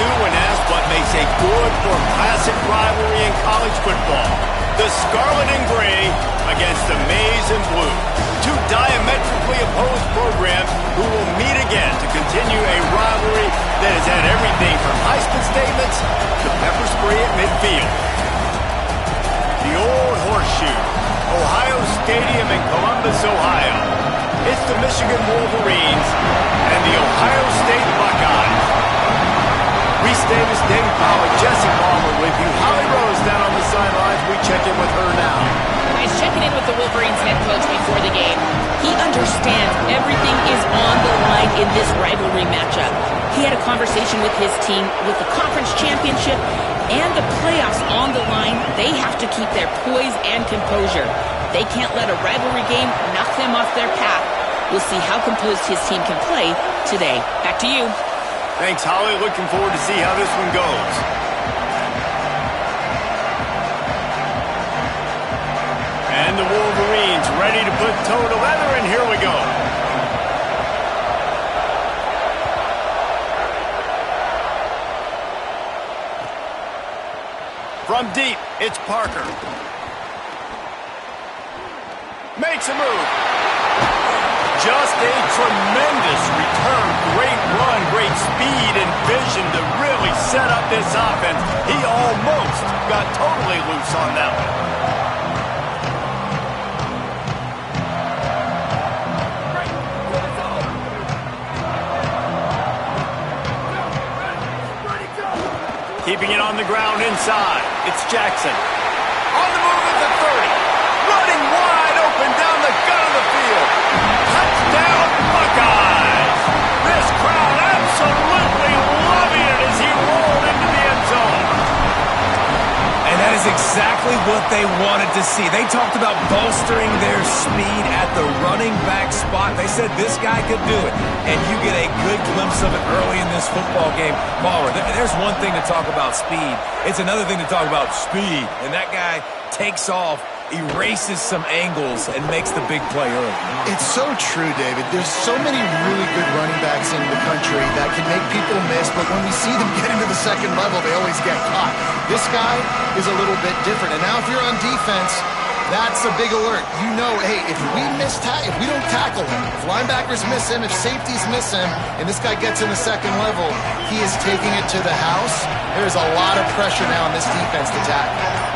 too when asked what makes a good or classic rivalry in college football. The Scarlet and Gray against the Maize and Blue. Two diametrically opposed programs who will meet again to continue a rivalry that has had everything from Heisman statements to pepper spray at midfield. The old horseshoe, Ohio Stadium in Columbus, Ohio. It's the Michigan Wolverines and the Ohio State Buckeyes. Reese Davis, David Powell, Jesse Palmer with you. Holly Rose down on the sidelines. We check in with her now. Nice checking in with the Wolverines head coach before the game. He understands everything is on the line in this rivalry matchup. He had a conversation with his team with the conference championship and the playoffs on the line. They have to keep their poise and composure. They can't let a rivalry game knock them off their path. We'll see how composed his team can play today. Back to you. Thanks, Holly. Looking forward to see how this one goes. And the Wolverines ready to put toe to leather, and here we go. From deep, it's Parker. Makes a move. Just a tremendous return. Great run, great speed and vision to really set up this offense. He almost got totally loose on that one. Keeping it on the ground inside. It's Jackson. On the move at the 30. Running wide open down the gut of the field. Touchdown, Buckeyes! This crowd absolutely loving it as he rolled into the end zone. And that is exactly what they wanted to see. They talked about bolstering their speed at the running back spot. They said this guy could do it. And you get a good glimpse of it early in this football game. Baller, there's one thing to talk about speed. It's another thing to talk about speed. And that guy takes off, erases some angles, and makes the big play early. It's so true, David. There's so many really good running backs in the country that can make people miss, but when we see them get into the second level, they always get caught. This guy is a little bit different. And now if you're on defense, that's a big alert. You know, hey, if we don't tackle him, if linebackers miss him, if safeties miss him, and this guy gets in the second level, he is taking it to the house. There's a lot of pressure now on this defense to tackle.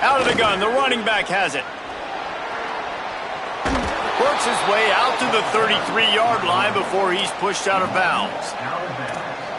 Out of the gun, the running back has it. Works his way out to the 33-yard line before he's pushed out of bounds.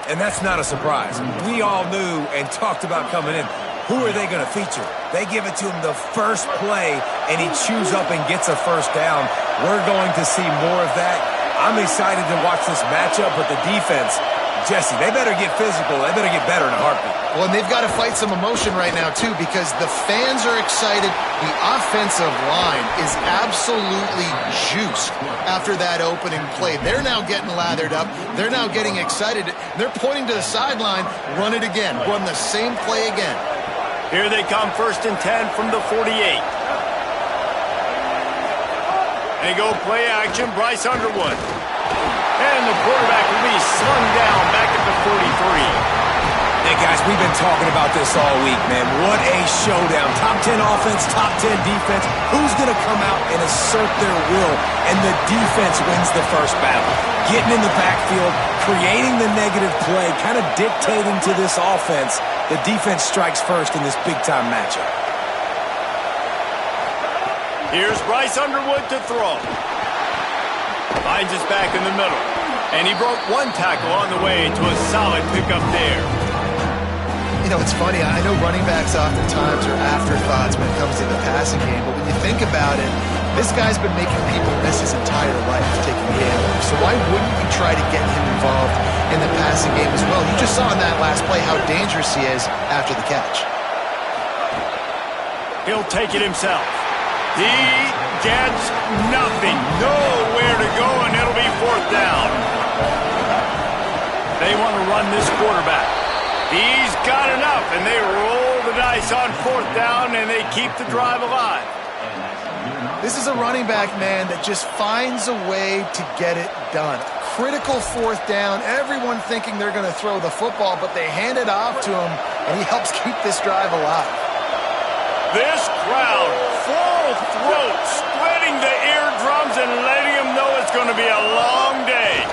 And that's not a surprise. We all knew and talked about coming in. Who are they going to feature? They give it to him the first play, and he chews up and gets a first down. We're going to see more of that. I'm excited to watch this matchup, but the defense, Jesse, they better get physical. They better get better in a heartbeat. Well, and they've got to fight some emotion right now, too, because the fans are excited. The offensive line is absolutely juiced after that opening play. They're now getting lathered up. They're now getting excited. They're pointing to the sideline. Run it again. Run the same play again. Here they come, 1st and 10 from the 48. They go play action, Bryce Underwood. And the quarterback will be slung down back at the 43. Hey, guys, we've been talking about this all week, man. What a showdown. Top 10 offense, top 10 defense. Who's going to come out and assert their will? And the defense wins the first battle. Getting in the backfield, creating the negative play, kind of dictating to this offense. The defense strikes first in this big-time matchup. Here's Bryce Underwood to throw. Finds his back in the middle. And he broke one tackle on the way to a solid pickup there. You know, it's funny. I know running backs oftentimes are afterthoughts when it comes to the passing game, but when you think about it, this guy's been making people miss his entire life taking gambles. So why wouldn't you try to get him involved in the passing game as well? You just saw in that last play how dangerous he is after the catch. He'll take it himself. He gets nothing. Nowhere to go, and it'll be 4th down. They want to run this quarterback. He's got enough, and they roll the dice on 4th down, and they keep the drive alive. This is a running back, man, that just finds a way to get it done. Critical fourth down, everyone thinking they're going to throw the football, but they hand it off to him, and he helps keep this drive alive. This crowd, full throat, splitting the eardrums and letting them know it's going to be a long day.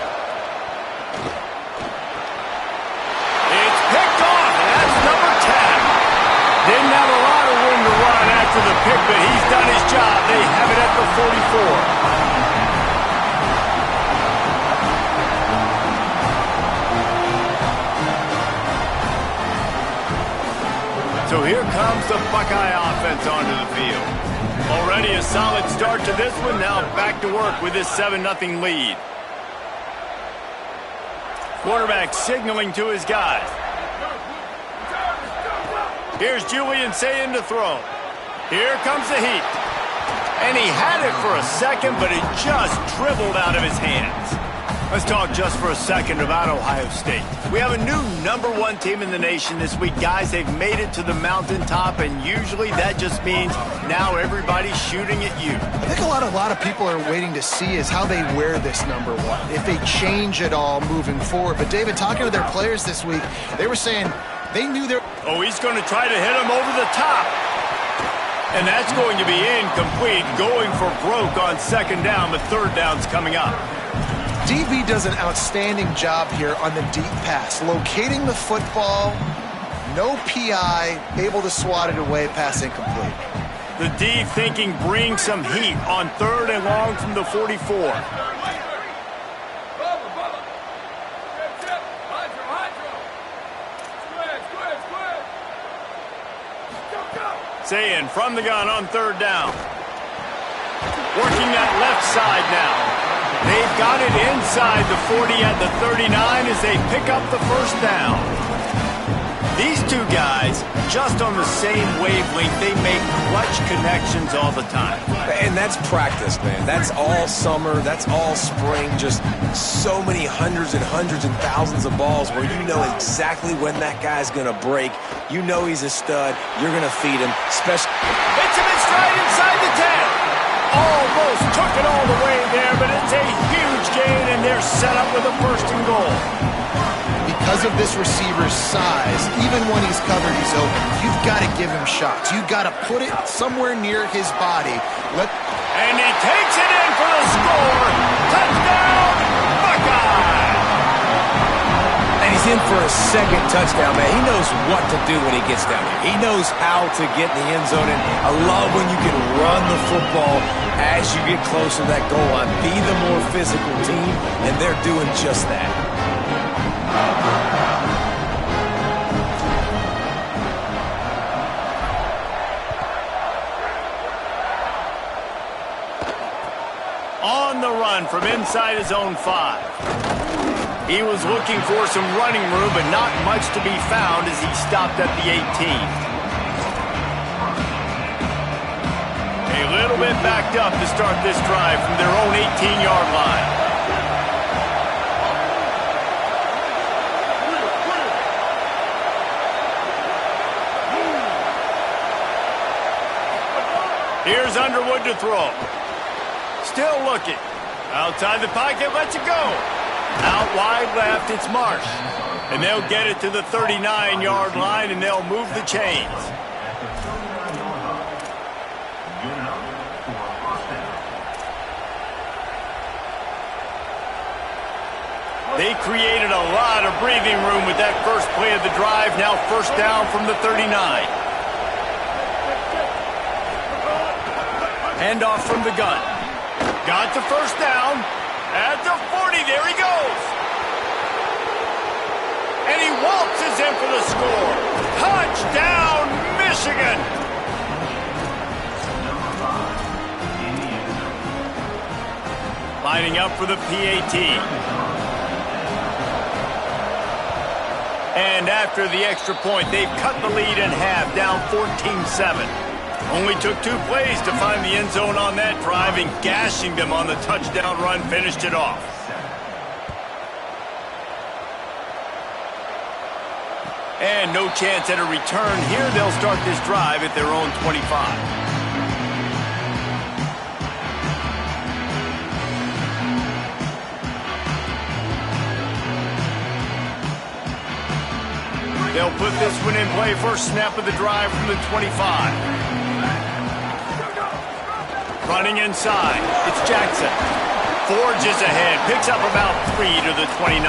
It's picked off, and that's number 10. Didn't have a lot of room to run after the pick, but he's done his job. They have it at the 44. So here comes the Buckeye offense onto the field. Already a solid start to this one. Now back to work with this 7-0 lead. Quarterback signaling to his guys. Here's Julian Sayin to throw. Here comes the heat. And he had it for a second, but it just dribbled out of his hands. Let's talk just for a second about Ohio State. We have a new #1 team in the nation this week. Guys, they've made it to the mountaintop, and usually that just means now everybody's shooting at you. I think a lot of people are waiting to see is how they wear this #1, if they change it all moving forward. But, David, talking to their players this week, they were saying they knew they're... Oh, he's going to try to hit him over the top. And that's going to be incomplete, going for broke on second down, but third down's coming up. DB does an outstanding job here on the deep pass, locating the football, no PI, able to swat it away, pass incomplete. The D thinking bring some heat on third and long from the 44. Sayin from the gun on third down. Working that left side now. They've got it inside the 40 at the 39 as they pick up the first down. These two guys, just on the same wavelength, they make clutch connections all the time. And that's practice, man. That's all summer. That's all spring. Just so many hundreds and thousands of balls where you know exactly when that guy's going to break. You know he's a stud. You're going to feed him. Hits him in stride inside the 10. Almost took it all the way there, but it's a huge gain, and they're set up with a first and goal. Because of this receiver's size, even when he's covered, he's open. You've got to give him shots. You've got to put it somewhere near his body. And he takes it in for the score. Touchdown, Buckeye! And he's in for a second touchdown, man. He knows what to do when he gets down there. He knows how to get in the end zone, and I love when you can run the football as you get closer to that goal line. Be the more physical team, and they're doing just that. On the run from inside his own 5. He was looking for some running room, but not much to be found as he stopped at the 18. A little bit backed up to start this drive from their own 18-yard line. Here's Underwood to throw. Still looking. Outside the pocket, lets it go. Out wide left, it's Marsh. And they'll get it to the 39-yard line, and they'll move the chains. They created a lot of breathing room with that first play of the drive. Now first down from the 39. Handoff from the gun. Got the first down. At the 40, there he goes. And he waltzes in for the score. Touchdown, Michigan. Lining up for the PAT. And after the extra point, they've cut the lead in half, down 14-7. Only took 2 plays to find the end zone on that drive, and gashing them on the touchdown run finished it off. And no chance at a return here. They'll start this drive at their own 25. They'll put this one in play. First snap of the drive from the 25. Running inside, it's Jackson. Forges ahead, picks up about 3 to the 29.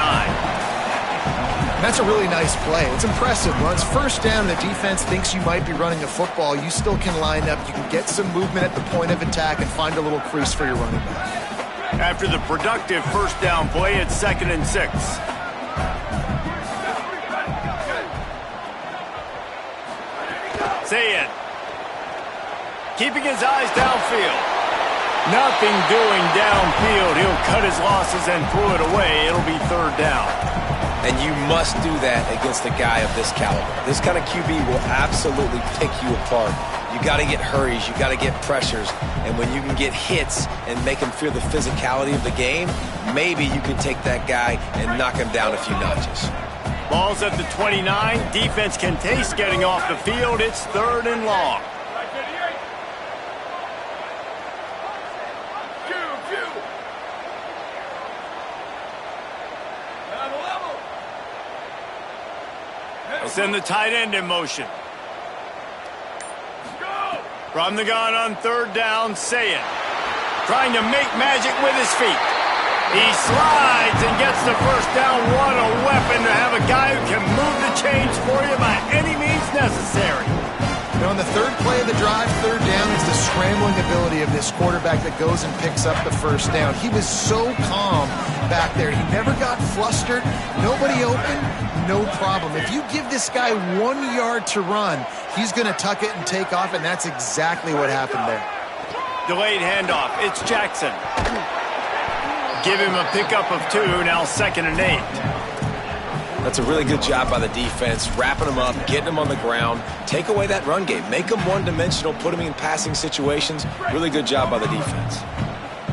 That's a really nice play. It's impressive. Runs first down, the defense thinks you might be running a football. You still can line up. You can get some movement at the point of attack and find a little crease for your running back. After the productive first down play, it's 2nd and 6. Say it. Keeping his eyes downfield. Nothing doing downfield. He'll cut his losses and pull it away. It'll be 3rd down. And you must do that against a guy of this caliber. This kind of QB will absolutely pick you apart. You got to get hurries. You got to get pressures. And when you can get hits and make him feel the physicality of the game, maybe you can take that guy and knock him down a few notches. Ball's at the 29. Defense can taste getting off the field. It's 3rd and long. Send the tight end in motion. From the gun on 3rd down, Say it. Trying to make magic with his feet. He slides and gets the first down. What a weapon to have a guy who can move the chains for you by any means necessary. Now on the 3rd play of the drive, 3rd down is the scrambling ability of this quarterback that goes and picks up the first down. He was so calm back there. He never got flustered. Nobody open. No problem. If you give this guy 1 yard to run, he's going to tuck it and take off, and that's exactly what happened there. Delayed handoff. It's Jackson. Give him a pickup of 2, now 2nd and 8. That's a really good job by the defense, wrapping them up, getting them on the ground. Take away that run game. Make them one-dimensional, put them in passing situations. Really good job by the defense.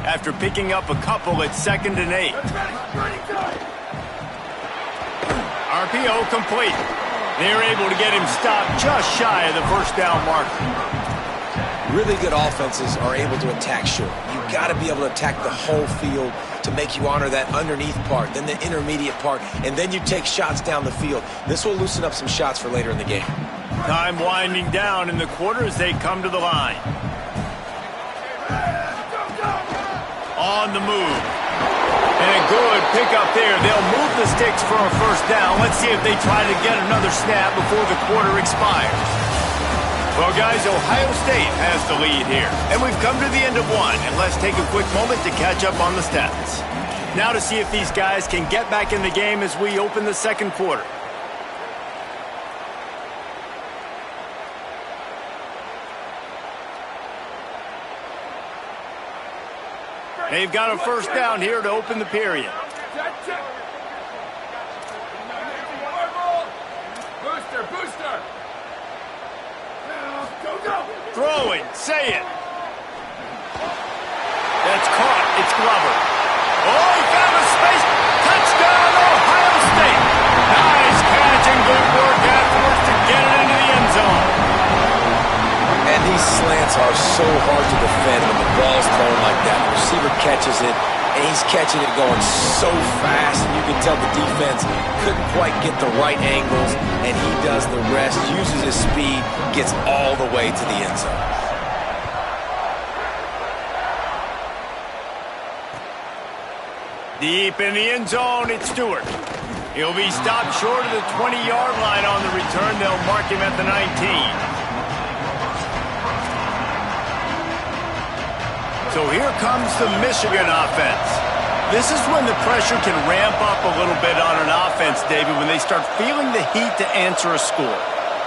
After picking up a couple, it's 2nd and 8. RPO complete. They're able to get him stopped just shy of the first down marker. Really good offenses are able to attack short. You've got to be able to attack the whole field to make you honor that underneath part, then the intermediate part, and then you take shots down the field. This will loosen up some shots for later in the game. Time winding down in the quarter as they come to the line. On the move. And a good pickup there. They'll move the sticks for a first down. Let's see if they try to get another snap before the quarter expires. Well, guys, Ohio State has the lead here. And we've come to the end of one. And let's take a quick moment to catch up on the stats. Now to see if these guys can get back in the game as we open the 2nd quarter. They've got a first down here to open the period. Booster. Throwing, Say it. That's caught. It's Glover. Oh, he found a space. Touchdown, Ohio State. Nice catch and good work afterwards to get it into the end zone. And these slants are so hard to defend when the ball's thrown like that. The receiver catches it, and he's catching it going so fast, and you can tell the defense couldn't quite get the right angles, and he does the rest, uses his speed, gets all the way to the end zone. Deep in the end zone, it's Stewart. He'll be stopped short of the 20-yard line on the return. They'll mark him at the 19. So here comes the Michigan offense. This is when the pressure can ramp up a little bit on an offense, David, when they start feeling the heat to answer a score.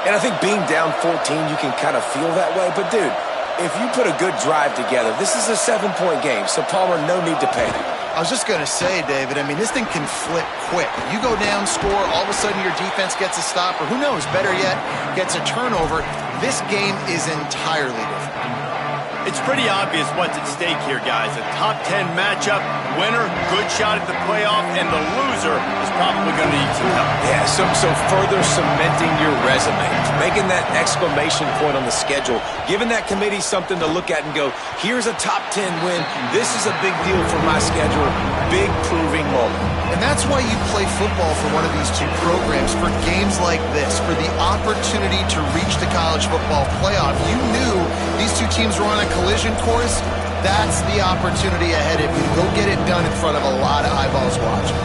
And I think being down 14, you can kind of feel that way. But, dude, if you put a good drive together, this is a 7-point game, so Palmer, no need to panic. I was just going to say, David, I mean, this thing can flip quick. You go down, score, all of a sudden your defense gets a stop, or who knows, better yet, gets a turnover. This game is entirely different. It's pretty obvious what's at stake here, guys. A top 10 matchup, winner, good shot at the playoff, and the loser is probably going to need some help. Yeah, so further cementing your resume, making that exclamation point on the schedule, giving that committee something to look at and go, here's a top 10 win. This is a big deal for my schedule. Big proving moment. And that's why you play football for one of these two programs, for games like this, for the opportunity to reach the college football playoff. You knew these two teams were on a collision course. That's the opportunity ahead of you. Go get it done in front of a lot of eyeballs watching.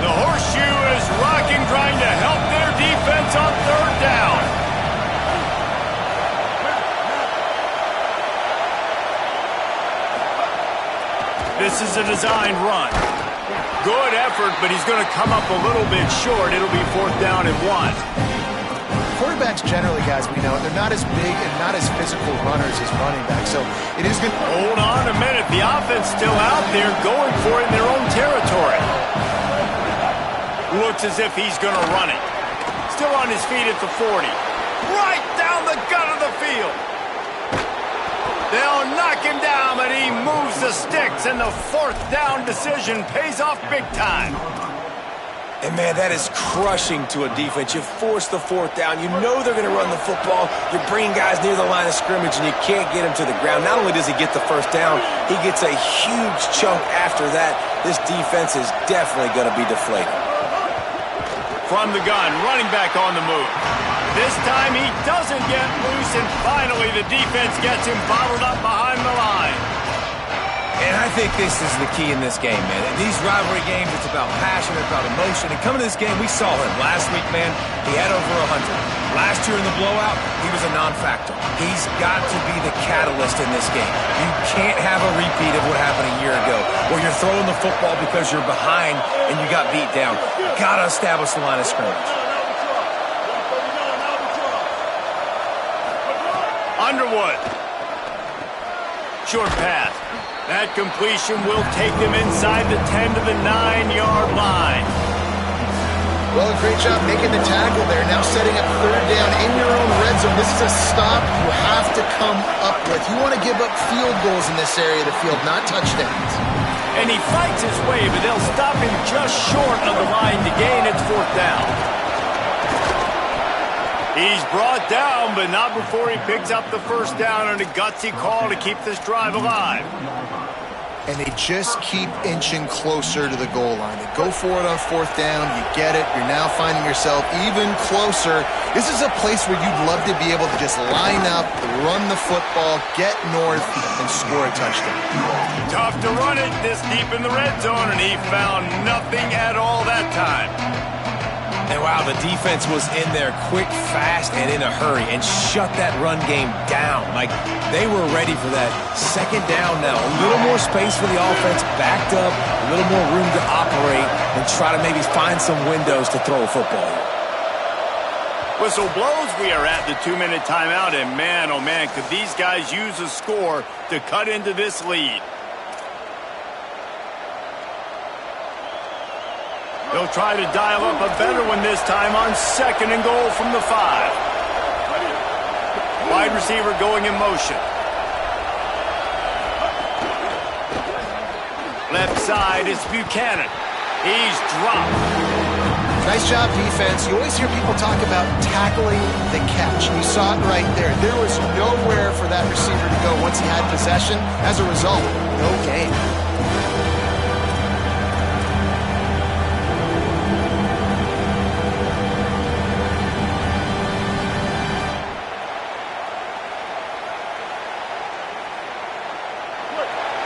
The horseshoe is rocking, trying to help their defense on third down. This is a designed run. Good effort, but he's going to come up a little bit short. It'll be 4th down and 1. Quarterbacks generally, guys, we know, they're not as big and not as physical runners as running backs. So it is going to... Hold on a minute. The offense still out there going for it in their own territory. Looks as if he's going to run it. Still on his feet at the 40. Right down the gut of the field. They'll knock him down, but he moves the sticks, and the 4th down decision pays off big time. And, man, that is crushing to a defense. You force the 4th down. You know they're going to run the football. You're bringing guys near the line of scrimmage, and you can't get him to the ground. Not only does he get the 1st down, he gets a huge chunk after that. This defense is definitely going to be deflated. From the gun, running back on the move. This time he doesn't get loose, and finally the defense gets him bottled up behind the line. And I think this is the key in this game, man. In these rivalry games, it's about passion, it's about emotion. And coming to this game, we saw him last week, man. He had over 100. Last year in the blowout, he was a non-factor. He's got to be the catalyst in this game. You can't have a repeat of what happened a year ago, where you're throwing the football because you're behind and you got beat down. Got to establish the line of scrimmage. Underwood. Short pass. That completion will take them inside the 10 to the 9-yard line. Well, great job making the tackle there. Now setting up 3rd down in your own red zone. This is a stop you have to come up with. You want to give up field goals in this area of the field, not touchdowns. And he fights his way, but they'll stop him just short of the line to gain. It's 4th down. He's brought down, but not before he picks up the 1st down on a gutsy call to keep this drive alive. And they just keep inching closer to the goal line. They go for it on 4th down. You get it. You're now finding yourself even closer. This is a place where you'd love to be able to just line up, run the football, get north, and score a touchdown. Tough to run it this deep in the red zone, and he found nothing at all that time. And wow, the defense was in there quick, fast, and in a hurry and shut that run game down. Like, they were ready for that 2nd down now. A little more space for the offense, backed up, a little more room to operate and try to maybe find some windows to throw a football. Whistle blows. We are at the 2-minute timeout, and man, oh man, could these guys use a score to cut into this lead. They'll try to dial up a better one this time on 2nd and goal from the 5. Wide receiver going in motion. Left side is Buchanan. He's dropped. Nice job, defense. You always hear people talk about tackling the catch. You saw it right there. There was nowhere for that receiver to go once he had possession. As a result, no gain.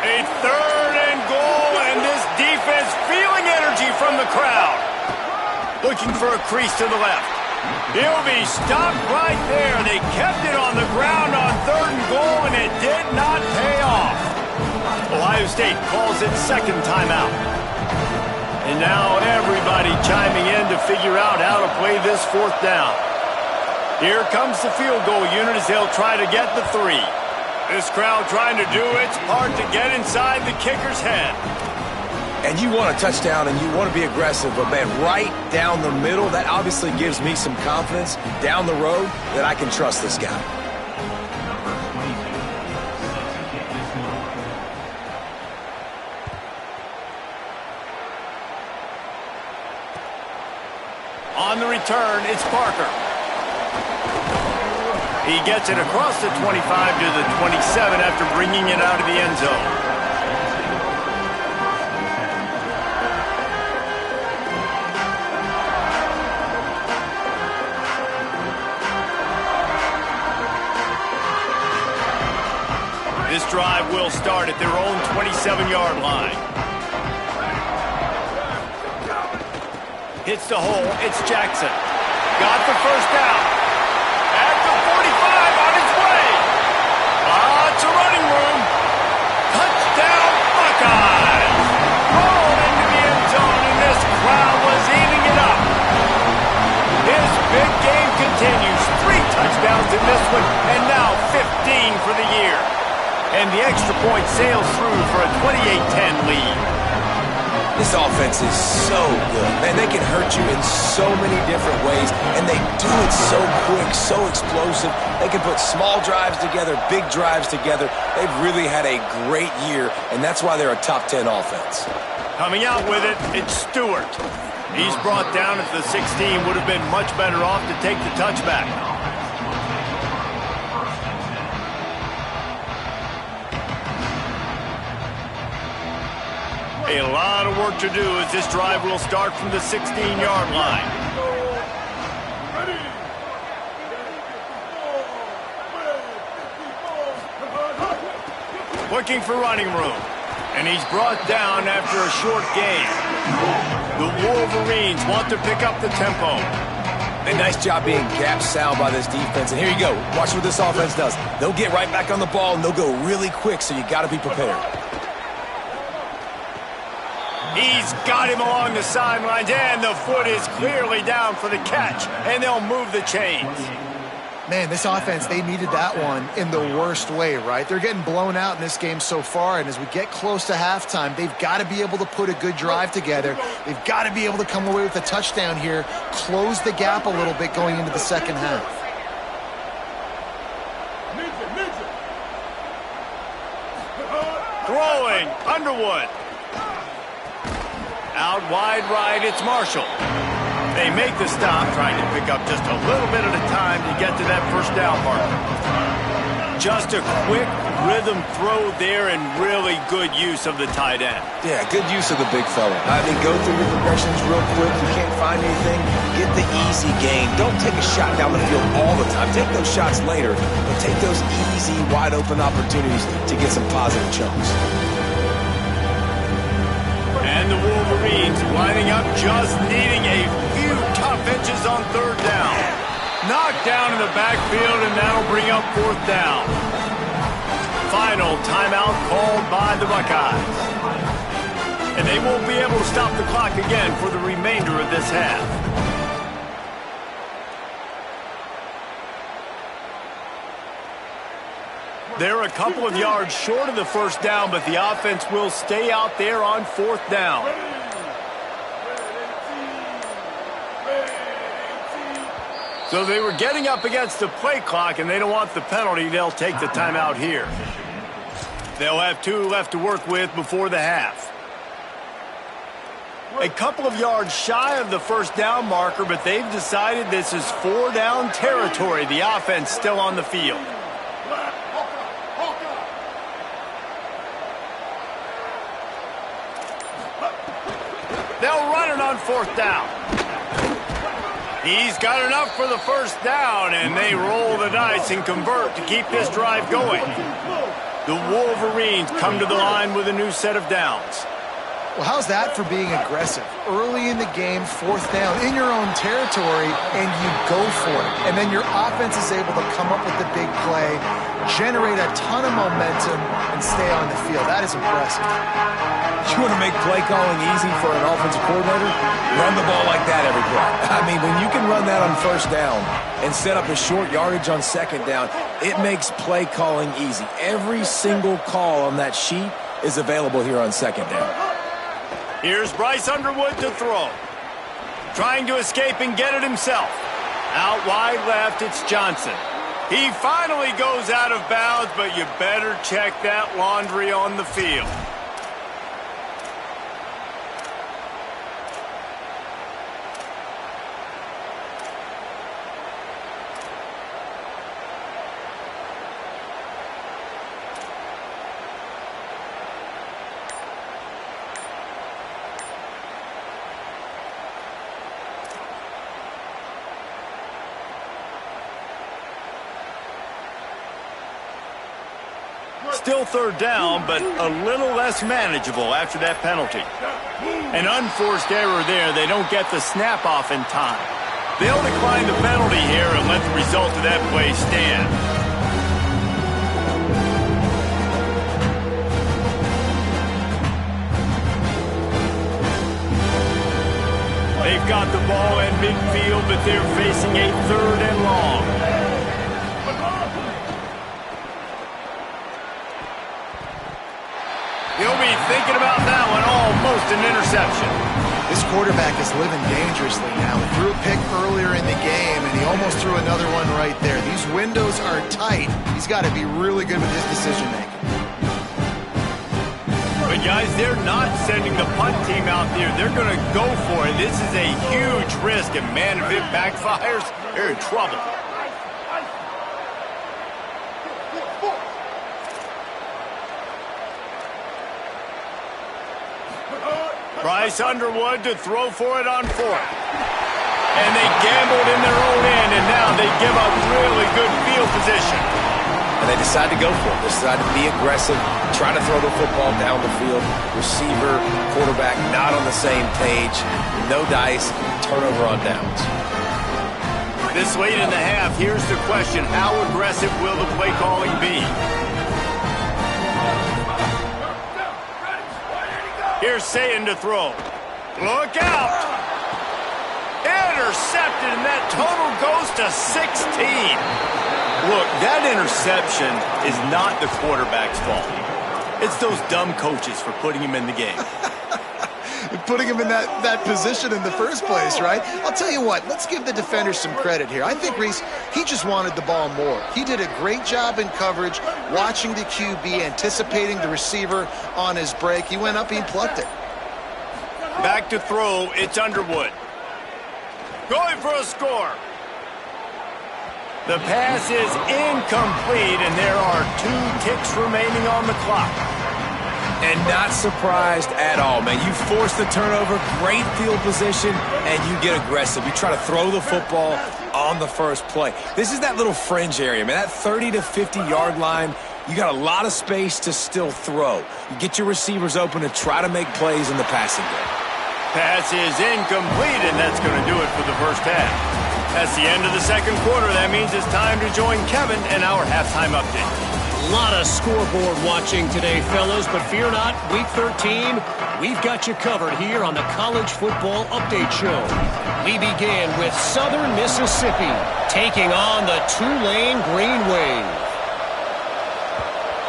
A 3rd and goal, and this defense feeling energy from the crowd. Looking for a crease to the left. He'll be stopped right there. They kept it on the ground on 3rd and goal, and it did not pay off. Ohio State calls it 2nd timeout. And now everybody chiming in to figure out how to play this 4th down. Here comes the field goal unit as they'll try to get the 3. This crowd trying to do its part to get inside the kicker's head. And you want a touchdown and you want to be aggressive, but man, right down the middle, that obviously gives me some confidence down the road that I can trust this guy. On the return, it's Parker. He gets it across the 25 to the 27 after bringing it out of the end zone. This drive will start at their own 27-yard line. Hits the hole. It's Jackson. Got the first down. At the 45 on its way. Lots of running room. Touchdown, Buckeyes. Rolled into the end zone, and this crowd was eating it up. This big game continues. 3 touchdowns in this one, and now 15 for the year. And the extra point sails through for a 28-10 lead. This offense is so good. Man, they can hurt you in so many different ways, and they do it so quick, so explosive. They can put small drives together, big drives together. They've really had a great year, and that's why they're a top 10 offense. Coming out with it, it's Stewart. He's brought down at the 16, would have been much better off to take the touchback. A lot of work to do as this drive will start from the 16-yard line. Looking for running room. And he's brought down after a short gain. The Wolverines want to pick up the tempo. A nice job being gap sound by this defense. And here you go. Watch what this offense does. They'll get right back on the ball, and they'll go really quick, so you got to be prepared. He's got him along the sidelines, and the foot is clearly down for the catch, and they'll move the chains. Man, this offense, they needed that one in the worst way, right? They're getting blown out in this game so far, and as we get close to halftime, they've got to be able to put a good drive together. They've got to be able to come away with a touchdown here, close the gap a little bit going into the second half. Throwing, Underwood. Out wide right, it's Marshall. They make the stop, trying to pick up just a little bit at a time to get to that first down marker. Just a quick rhythm throw there and really good use of the tight end. Yeah, good use of the big fella. I mean, go through your progressions real quick. You can't find anything, get the easy gain. Don't take a shot down the field all the time. Take those shots later, but take those easy, wide-open opportunities to get some positive chunks. And the Wolverines lining up, just needing a few tough inches on third down. Knocked down in the backfield, and that'll bring up fourth down. Final timeout called by the Buckeyes. And they won't be able to stop the clock again for the remainder of this half. They're a couple of yards short of the first down, but the offense will stay out there on fourth down. So they were getting up against the play clock, and they don't want the penalty. They'll take the timeout here. They'll have 2 left to work with before the half. A couple of yards shy of the first down marker, but they've decided this is 4-down territory. The offense still on the field. They'll run it on fourth down. He's got enough for the first down, and they roll the dice and convert to keep this drive going. The Wolverines come to the line with a new set of downs. Well, how's that for being aggressive? Early in the game, fourth down, in your own territory, and you go for it. And then your offense is able to come up with the big play, generate a ton of momentum, and stay on the field. That is impressive. You want to make play calling easy for an offensive coordinator? Run the ball like that every play. I mean, when you can run that on first down and set up a short yardage on second down, it makes play calling easy. Every single call on that sheet is available here on second down. Here's Bryce Underwood to throw. Trying to escape and get it himself. Out wide left, it's Johnson. He finally goes out of bounds, but you better check that laundry on the field. Still third down, but a little less manageable after that penalty. An unforced error there. They don't get the snap off in time. They'll decline the penalty here and let the result of that play stand. They've got the ball at midfield, but they're facing a 3rd and long. He'll be thinking about that one, almost an interception. This quarterback is living dangerously now. He threw a pick earlier in the game, and he almost threw another one right there. These windows are tight. He's got to be really good with his decision-making. But, guys, they're not sending the punt team out there. They're going to go for it. This is a huge risk, and, man, if it backfires, they're in trouble. Bryce Underwood to throw for it on 4th. And they gambled in their own end, and now they give up really good field position. And they decide to go for it. They decide to be aggressive, try to throw the football down the field. Receiver, quarterback, not on the same page. No dice, turnover on downs. This late in the half, here's the question. How aggressive will the play calling be? Here's Sayin to throw. Look out! Intercepted, and that total goes to 16. Look, that interception is not the quarterback's fault. It's those dumb coaches for putting him in the game. Putting him in that position in the first place, right? I'll tell you what, let's give the defenders some credit here. I think Reese, he just wanted the ball more. He did a great job in coverage, watching the QB, anticipating the receiver on his break. He went up, he plucked it. Back to throw, it's Underwood. Going for a score. The pass is incomplete, and there are 2 ticks remaining on the clock. And not surprised at all, man. You force the turnover, great field position, and you get aggressive. You try to throw the football on the first play. This is that little fringe area, man. That 30 to 50-yard line, you got a lot of space to still throw. You get your receivers open to try to make plays in the passing game. Pass is incomplete, and that's going to do it for the first half. That's the end of the second quarter. That means it's time to join Kevin and our halftime update. A lot of scoreboard watching today, fellas, but fear not, Week 13, we've got you covered here on the College Football Update Show. We begin with Southern Mississippi taking on the Tulane Green Wave.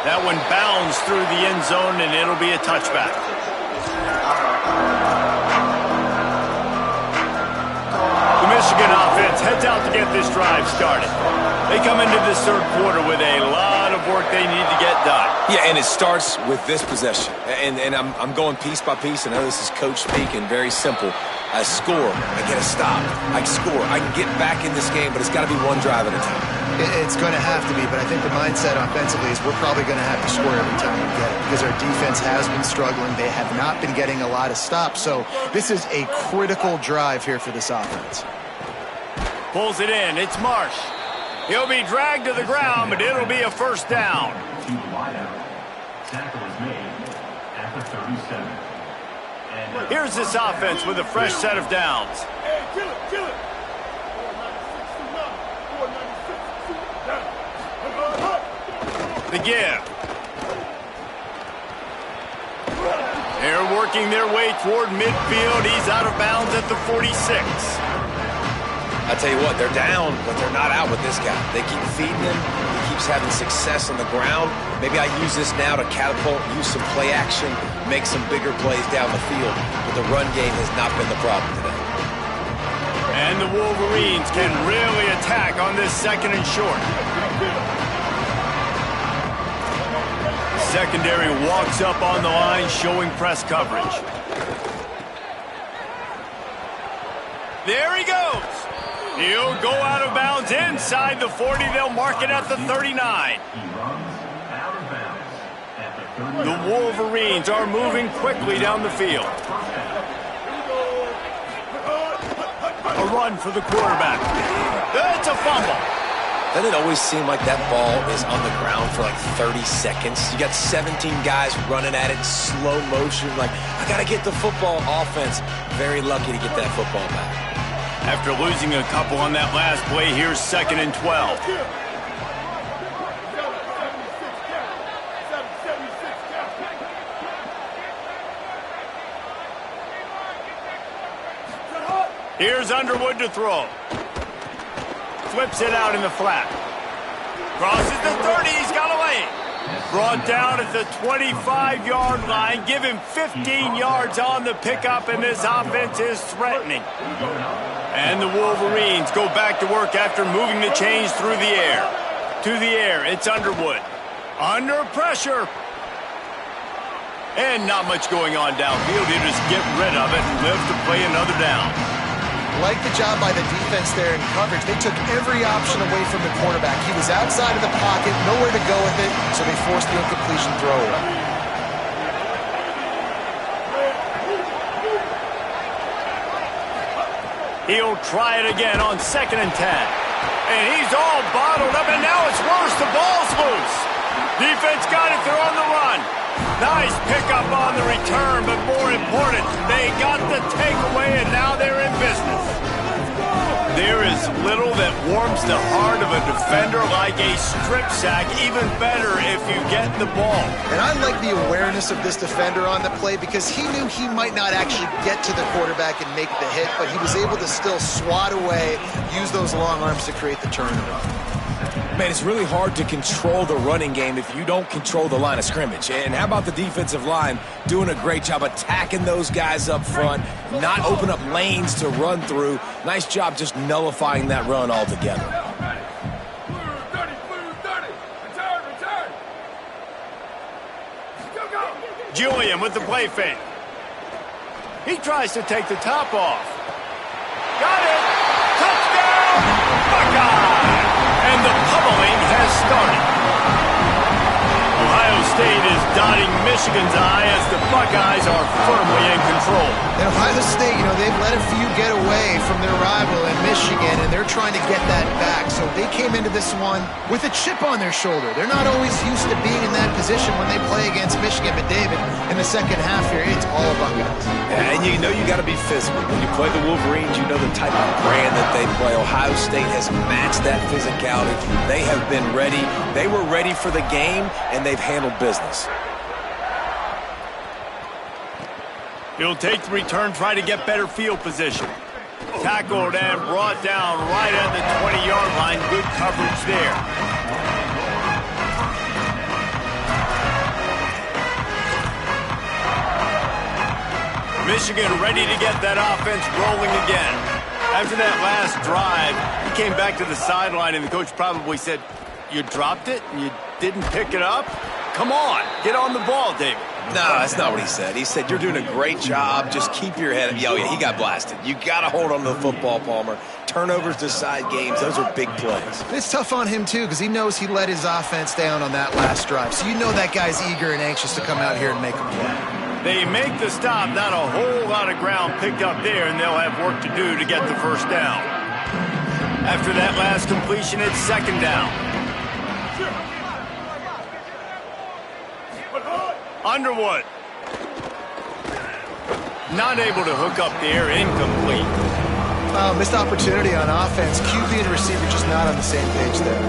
That one bounds through the end zone, and it'll be a touchback. The Michigan offense heads out to get this drive started. They come into this third quarter with a lot of work they need to get done. Yeah, and it starts with this possession. And I'm going piece by piece. I know this is coach speak and very simple. I score. I get a stop. I score. I can get back in this game, but it's got to be one drive at a time. It's going to have to be, but I think the mindset offensively is we're probably going to have to score every time we get it because our defense has been struggling. They have not been getting a lot of stops, so this is a critical drive here for this offense. Pulls it in. It's Marsh. He'll be dragged to the ground, but it'll be a first down. To the wideout. Tackle is made at the 37. Here's this offense with a fresh set of downs. Hey, kill it, kill it. The give. They're working their way toward midfield. He's out of bounds at the 46. I tell you what, they're down, but they're not out with this guy. They keep feeding him. He keeps having success on the ground. Maybe I use this now to catapult, use some play action, make some bigger plays down the field. But the run game has not been the problem today. And the Wolverines can really attack on this second and short. Secondary walks up on the line, showing press coverage. There he goes. He'll go out of bounds inside the 40. They'll mark it at the 39. He runs out of bounds at the 39. The Wolverines are moving quickly down the field. A run for the quarterback. That's a fumble. Doesn't it always seem like that ball is on the ground for like 30 seconds? You got 17 guys running at it, slow motion. Like, I got to get the football. Offense, very lucky to get that football back. After losing a couple on that last play, here's 2nd and 12. Here's Underwood to throw. Flips it out in the flat. Crosses the 30. He's got a lane. Brought down at the 25-yard line. Give him 15 yards on the pickup, and this offense is threatening. And the Wolverines go back to work after moving the chains through the air. To the air, it's Underwood. Under pressure. And not much going on downfield. He'll just get rid of it and live to play another down. Like the job by the defense there in coverage. They took every option away from the cornerback. He was outside of the pocket, nowhere to go with it, so they forced the incompletion throw away. He'll try it again on 2nd and 10. And he's all bottled up, and now it's worse. The ball's loose. Defense got it. They're on the run. Nice pickup on the return, but more important, they got the takeaway, and now they're in business. There is little that warms the heart of a defender like a strip sack, even better if you get the ball. And I like the awareness of this defender on the play because he knew he might not actually get to the quarterback and make the hit, but he was able to still swat away, use those long arms to create the turnaround. Man, it's really hard to control the running game if you don't control the line of scrimmage. And how about the defensive line doing a great job attacking those guys up front, not open up lanes to run through. Nice job just nullifying that run altogether. Julian with the play fake. He tries to take the top off. Got it! Touchdown! Buckeye! And the pummeling has started. Ohio State is dotting Michigan's eye as the Buckeyes are firmly in control. And Ohio State, they've let a few get away from their rival in Michigan, and they're trying to get that back. So they came into this one with a chip on their shoulder. They're not always used to being in that position when they play against Michigan. But David, in the second half here, it's all Buckeyes. And you know you got to be physical. When you play the Wolverines, you know the type of brand that they play. Ohio State has matched that physicality. They have been ready. They were ready for the game, and they've handled business. He'll take the return, try to get better field position. Tackled and brought down right at the 20-yard line. Good coverage there. Michigan ready to get that offense rolling again. After that last drive, he came back to the sideline, and the coach probably said, "You dropped it and you didn't pick it up? Come on, get on the ball, David." No, that's not what he said. He said, "You're doing a great job. Just keep your head up." Oh, yeah, he got blasted. You got to hold on to the football, Palmer. Turnovers decide games. Those are big plays. It's tough on him, too, because he knows he let his offense down on that last drive. So you know that guy's eager and anxious to come out here and make a play. They make the stop. Not a whole lot of ground picked up there, and they'll have work to do to get the first down. After that last completion, it's 2nd down. Underwood. Not able to hook up there, incomplete. Missed opportunity on offense. QB and receiver just not on the same page there.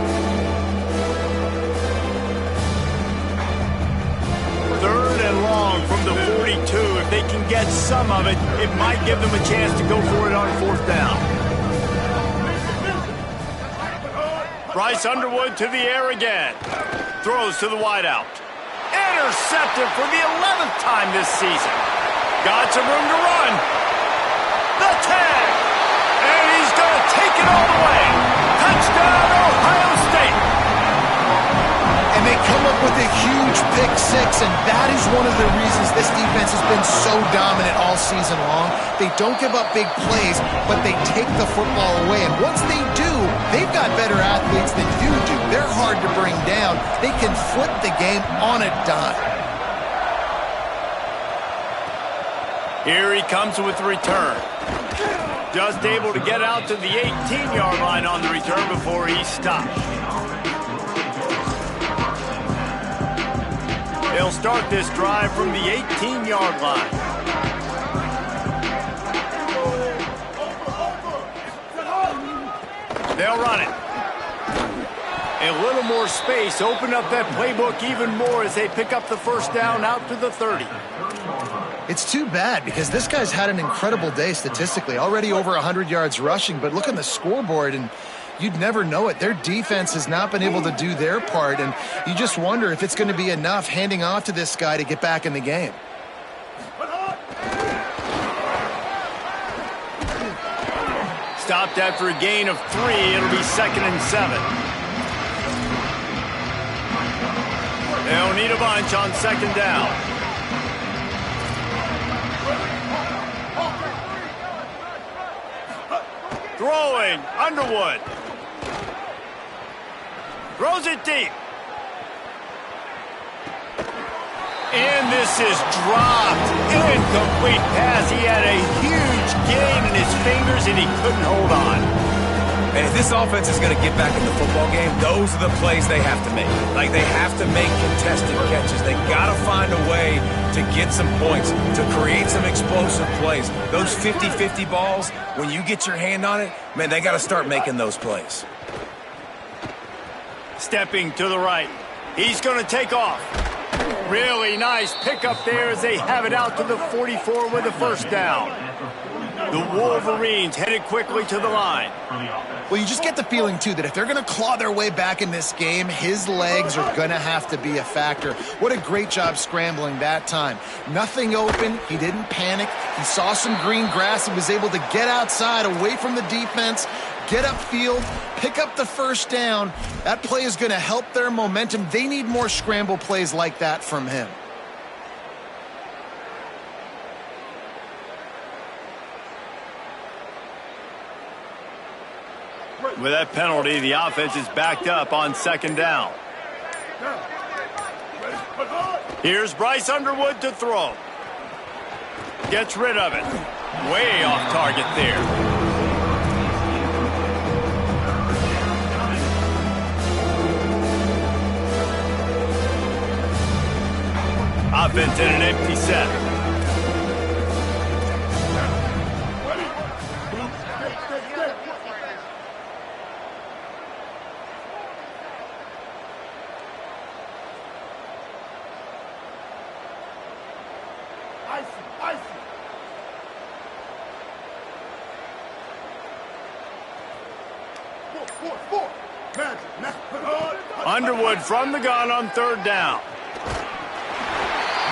3rd and long from the 42. If they can get some of it, it might give them a chance to go for it on 4th down. Bryce Underwood to the air again. Throws to the wideout. Intercepted for the 11th time this season. Got some room to run. The tag. And he's going to take it all the way. Touchdown, Ohio State. And they come up with a huge pick six, and that is one of the reasons this defense has been so dominant all season long. They don't give up big plays, but they take the football away. And once they do, they've got better athletes than you do. They're hard to bring down. They can flip the game on a dime. Here he comes with the return. Just able to get out to the 18-yard line on the return before he stopped. They'll start this drive from the 18-yard line. They'll run it. A little more space, open up that playbook even more as they pick up the first down out to the 30. It's too bad because this guy's had an incredible day statistically, already over 100 yards rushing, but look on the scoreboard and you'd never know it. Their defense has not been able to do their part, and you just wonder if it's going to be enough handing off to this guy to get back in the game. Stopped after a gain of 3. It'll be 2nd and 7. They'll need a bunch on 2nd down. Throwing, Underwood. Throws it deep. And this is dropped. Incomplete pass. He had a huge gain in his fingers and he couldn't hold on. And if this offense is going to get back in the football game, those are the plays they have to make. Like, they have to make contested catches. They got to find a way to get some points, to create some explosive plays. Those 50-50 balls, when you get your hand on it, man, they got to start making those plays. Stepping to the right. He's going to take off. Really nice pickup there as they have it out to the 44 with a first down. The Wolverines headed quickly to the line. Well, you just get the feeling, too, that if they're going to claw their way back in this game, his legs are going to have to be a factor. What a great job scrambling that time. Nothing open. He didn't panic. He saw some green grass. He was able to get outside, away from the defense, get upfield, pick up the first down. That play is going to help their momentum. They need more scramble plays like that from him. With that penalty, the offense is backed up on 2nd down. Here's Bryce Underwood to throw. Gets rid of it. Way off target there. Offense in an empty set. Underwood from the gun on 3rd down.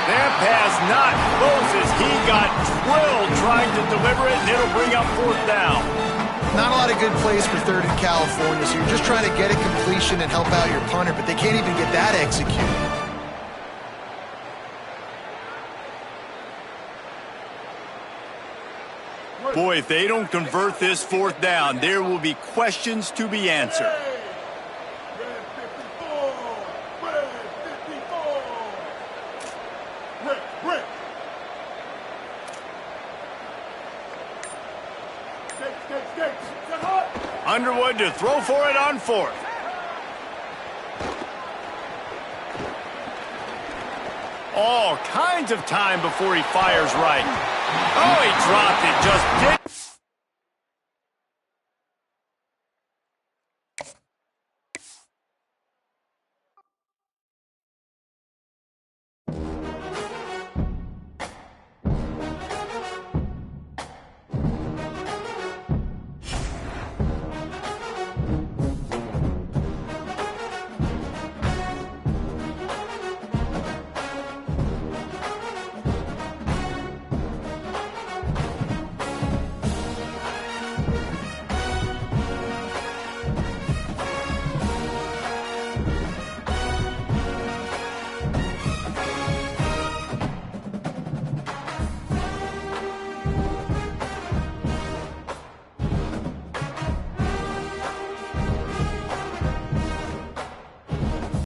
That pass not close as he got drilled trying to deliver it, and it'll bring up 4th down. Not a lot of good plays for 3rd in California, so you're just trying to get a completion and help out your punter, but they can't even get that executed. Boy, if they don't convert this 4th down, there will be questions to be answered. Underwood to throw for it on 4th. All kinds of time before he fires right. Oh, he dropped it. Just did.